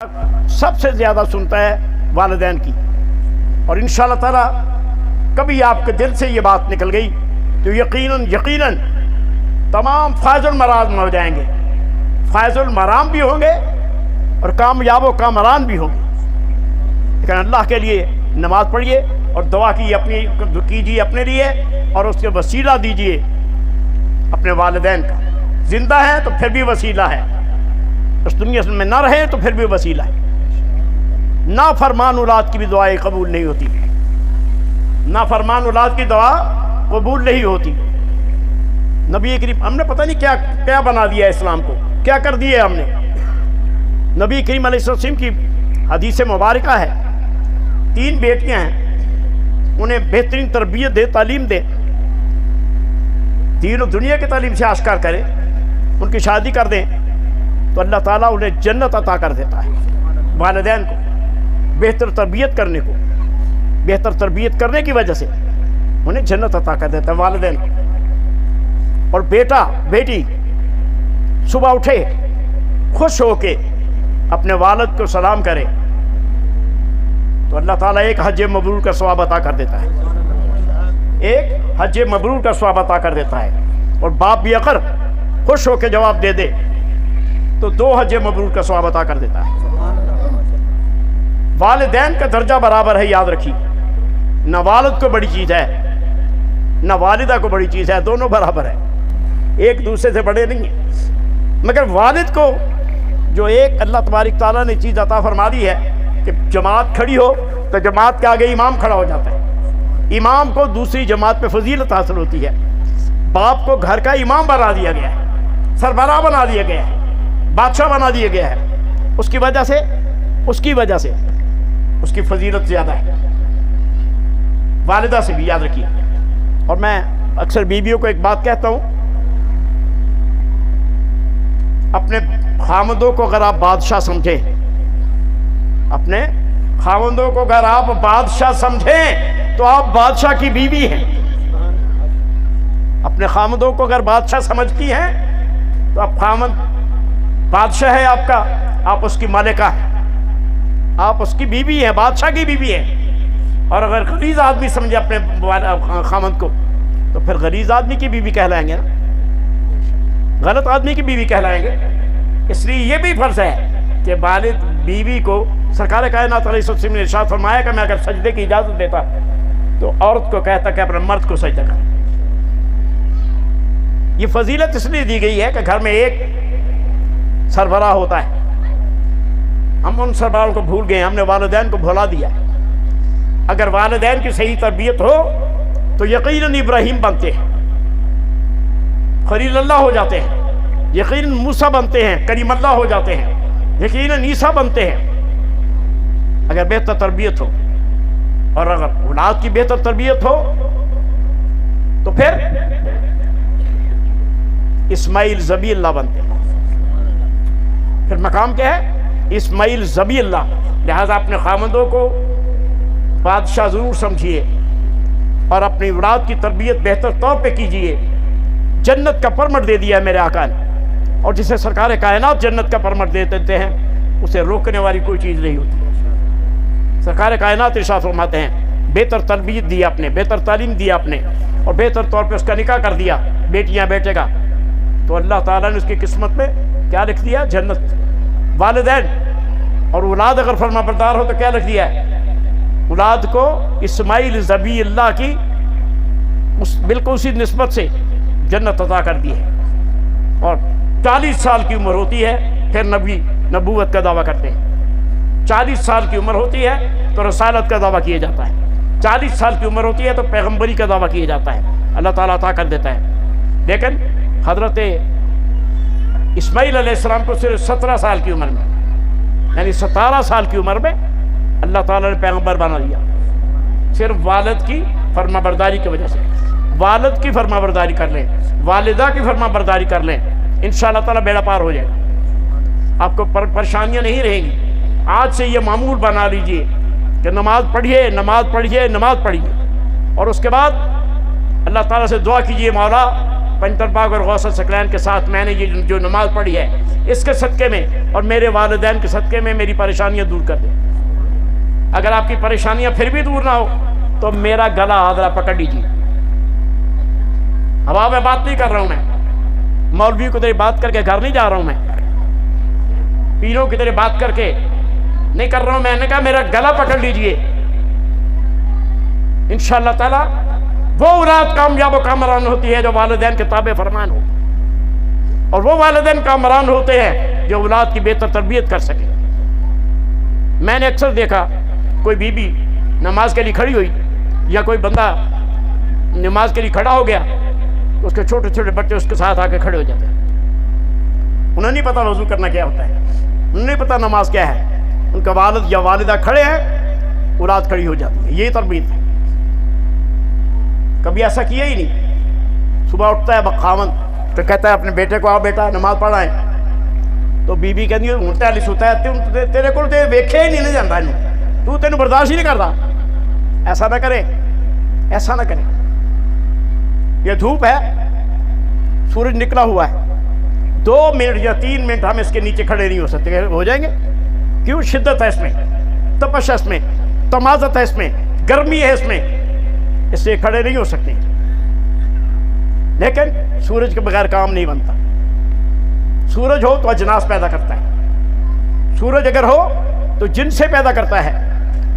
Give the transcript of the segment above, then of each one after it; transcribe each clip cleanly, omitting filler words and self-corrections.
सबसे ज़्यादा सुनता है वालिदैन की। और इंशाअल्लाह ताला कभी आपके दिल से ये बात निकल गई तो यकीनन तमाम फायजुल मराम हो जाएंगे, फायजुल मराम भी होंगे और कामयाब व कामरान भी होंगे। लेकिन अल्लाह के लिए नमाज़ पढ़िए और दुआ कीजिए अपने लिए और उसके वसीला दीजिए अपने वालिदैन का। ज़िंदा है तो फिर भी वसीला है, उस दुनिया में ना रहे तो फिर भी वसीला है। ना फरमान औलाद की भी दुआएं कबूल नहीं होती, ना फरमान औलाद की दुआ कबूल नहीं होती। नबी करीम हमने पता नहीं क्या क्या बना दिया इस्लाम को, क्या कर दिया हमने। नबी करीम अलैहिस्सलाम की हदीस मुबारक है, 3 बेटियां हैं, उन्हें बेहतरीन तरबियत दे, तालीम दे, दीन और दुनिया की तालीम से आश्कार करे, उनकी शादी कर दें तो अल्लाह ताला उन्हें जन्नत अता कर देता है। वालिदैन को बेहतर तरबियत करने को, बेहतर तरबियत करने की वजह से उन्हें जन्नत अता कर देता है वालिदैन को। और बेटा बेटी सुबह उठे खुश होके अपने वालिद को सलाम करे तो अल्लाह ताला एक हज मबरूर का सवाब अता कर देता है, एक हज मबरूर का सवाब अता कर देता है। और बाप भी अगर खुश होकर जवाब दे दे तो 2 हज मबरूर का सवाब अता कर देता है। वालिदैन का दर्जा बराबर है, याद रखिए। न वालिद को बड़ी चीज़ है न वालिदा को बड़ी चीज़ है, दोनों बराबर है, एक दूसरे से बड़े नहीं है। मगर वालिद को जो एक अल्लाह तबारक ताला ने चीज़ अता फरमा दी है कि जमात खड़ी हो तो जमात के आगे इमाम खड़ा हो जाता है, इमाम को दूसरी जमात पे फजीलत हासिल होती है। बाप को घर का इमाम बना दिया गया है, सरबराह बना दिया गया है, बादशाह बना दिया गया है। उसकी वजह से उसकी फजीलत ज़्यादा है वालिदा से भी, याद रखिए। और मैं अक्सर बीवियों को एक बात कहता हूँ, अपने खामदों को अगर आप बादशाह समझें, अपने खामदों को अगर आप बादशाह समझें तो आप बादशाह की बीवी हैं। अपने खामदों को अगर बादशाह समझती हैं तो आप खामद बादशाह है आपका, आप उसकी मालिका है, आप उसकी बीवी हैं, बादशाह की बीवी है। और अगर गलीज आदमी समझे अपने खामद को तो फिर गलीज आदमी की बीवी कहलाएंगे ना, गलत आदमी की बीवी कहलाएंगे। इसलिए ये भी फर्ज है कि वालिद बीवी को, सरकार कायनात अलैहिस्सलाम ने इरशाद फरमाया कि मैं अगर सजदे की इजाज़त देता तो औरत को कहता कि अपने मर्द को सजदा कर। ये फजीलत इसलिए दी गई है कि घर में एक सरबराह होता है, हम उन सरबराहों को भूल गए, हमने वालिदैन को भुला दिया। अगर वालिदैन की सही तरबियत हो तो यकीनन इब्राहीम बनते हैं, खलील अल्लाह हो जाते हैं, यकीनन मूसा बनते हैं, करीम अल्लाह हो जाते हैं, यकीनन ईसा बनते हैं। अगर बेहतर तरबियत हो और अगर औलाद की बेहतर तरबियत हो तो फिर इस्माइल ज़बी अल्लाह बनते हैं। फिर मकाम क्या है? इस्माइल ज़बी अल्लाह। लिहाजा अपने खामदों को बादशाह ज़रूर समझिए और अपनी औलाद की तरबियत बेहतर तौर पे कीजिए। जन्नत का परमट दे दिया है मेरे आका ने, और जिसे सरकार कायनात जन्नत का परमट दे देते हैं उसे रोकने वाली कोई चीज़ नहीं होती। सरकार कायनात इरशाद फरमाते हैं, बेहतर तरबियत दी आपने, बेहतर तालीम दी आपने और बेहतर तौर पे उसका निकाह कर दिया बेटियां बेटे का, तो अल्लाह ताला ने उसकी किस्मत में क्या लिख दिया? जन्नत। वालिदैन और औलाद अगर फरमाबरदार हो तो क्या लिख दिया है? औलाद को इस्माइल ज़बी अल्लाह की बिल्कुल उसी निस्बत से जन्नत अता कर दी है। और 40 साल की उम्र होती है फिर नबूवत का दावा करते हैं। 40 साल की उम्र होती है तो रसालत का दावा किया जाता है, 40 साल की उम्र होती है तो पैगम्बरी का दावा किया जाता है, अल्लाह ताला अता कर देता है। लेकिन हज़रत इस्माइल अलैहिस्सलाम को सिर्फ 17 साल की उम्र में, यानी 17 साल की उम्र में अल्लाह ताला ने पैगम्बर बना दिया, सिर्फ वालिद की फरमाबरदारी की वजह से। वालिद की फरमाबरदारी कर लें, वालिदा की फरमाबरदारी कर लें, इंशाअल्लाह ताला बेड़ा पार हो जाएगा, आपको परेशानियां नहीं रहेंगी। आज से ये मामूल बना लीजिए कि नमाज पढ़िए, नमाज पढ़िए, नमाज पढ़िए, और उसके बाद अल्लाह ताला से दुआ कीजिए, मौला पंजतरबाग और गौस सकलैन के साथ मैंने ये जो नमाज पढ़ी है, इसके सदक़े में और मेरे वालिदैन के सदक़े में मेरी परेशानियाँ दूर कर दे। अगर आपकी परेशानियाँ फिर भी दूर ना हो तो मेरा गला हादरा पकड़ लीजिए। हवा में बात नहीं कर रहा हूँ मैं, मौलवी की तरह बात करके घर नहीं जा रहा हूँ मैं, पीरों की तरह बात करके नहीं कर रहा हूँ। मैंने कहा मेरा गला पकड़ लीजिए, इंशाअल्लाह ताला वो औलाद कामयाब कामरान होती है जो वालिदैन के ताबे फरमान हो, और वो वालिदैन कामरान होते हैं जो औलाद की बेहतर तरबियत कर सके। मैंने अक्सर देखा कोई बीबी नमाज के लिए खड़ी हुई या कोई बंदा नमाज के लिए खड़ा हो गया, उसके छोटे छोटे बच्चे उसके साथ आके खड़े हो जाते हैं। उन्हें नहीं पता वजू करना क्या होता है, उन्हें नहीं पता नमाज क्या है। उनका वालिद या वालिदा खड़े हैं, औलाद खड़ी हो जाती है। यही तरबियत है। कभी ऐसा किया ही नहीं। सुबह उठता है खामन तो कहता है अपने बेटे को, आओ बेटा नमाज पढ़ाएं, तो बीबी कहती है उल्टा लिस होता है, तेरे को वेखे ही नहीं जाता, तू तेन बर्दाश्त ही नहीं करता। ऐसा ना करे, ऐसा ना करे। ये धूप है, सूरज निकला हुआ है, 2 मिनट या 3 मिनट हम इसके नीचे खड़े नहीं हो सकते, हो जाएंगे। क्यों? शिद्दत है इसमें, तपश है इसमें, तमाज़त है इसमें, गर्मी है इसमें, इससे खड़े नहीं हो सकते। लेकिन सूरज के बगैर काम नहीं बनता। सूरज हो तो अजनास पैदा करता है, सूरज अगर हो तो जिनसे पैदा करता है,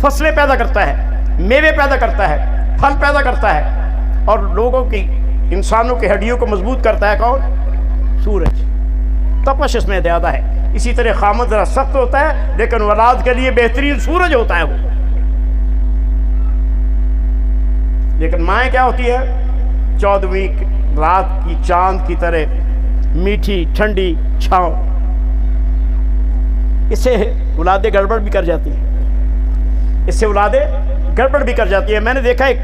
फसलें पैदा करता है, मेवे पैदा करता है, फल पैदा करता है, और लोगों की, इंसानों की हड्डियों को मजबूत करता है। कौन? सूरज। तपश इसमें ज़्यादा है। इसी तरह खामद ज़रा सख्त होता है, लेकिन औलाद के लिए बेहतरीन सूरज होता है वो। लेकिन माएँ क्या होती है? 14वीं रात की चांद की तरह मीठी ठंडी छाँव। इससे औलादें गड़बड़ भी कर जाती हैं, इससे औलादें गड़बड़ भी कर जाती है। मैंने देखा एक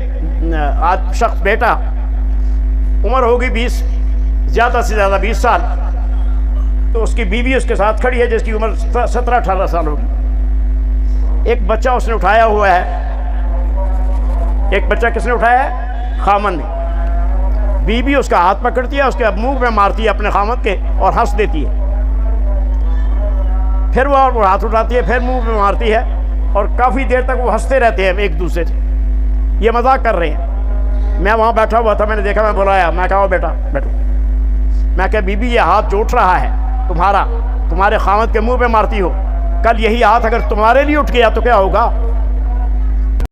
आज शख्स बेटा, उम्र होगी 20, ज़्यादा से ज़्यादा 20 साल, तो उसकी बीवी उसके साथ खड़ी है जिसकी उम्र 17-18 साल होगी। एक बच्चा उसने उठाया हुआ है। एक बच्चा किसने उठाया है? खामन ने। बीवी उसका हाथ पकड़ती है, उसके मुंह में मारती है अपने खामद के और हंस देती है। फिर वो हाथ उठाती है, फिर मुंह में मारती है, और काफ़ी देर तक वो हंसते रहते हैं एक दूसरे से। ये मजाक कर रहे हैं। मैं वहाँ बैठा हुआ था, मैंने देखा, मैं बुलाया, मैं कहा बेटा बैठो। मैं कहा बीबी ये हाथ जो उठ रहा है तुम्हारा, तुम्हारे खामद के मुंह पे मारती हो, कल यही हाथ अगर तुम्हारे लिए उठ गया तो क्या होगा?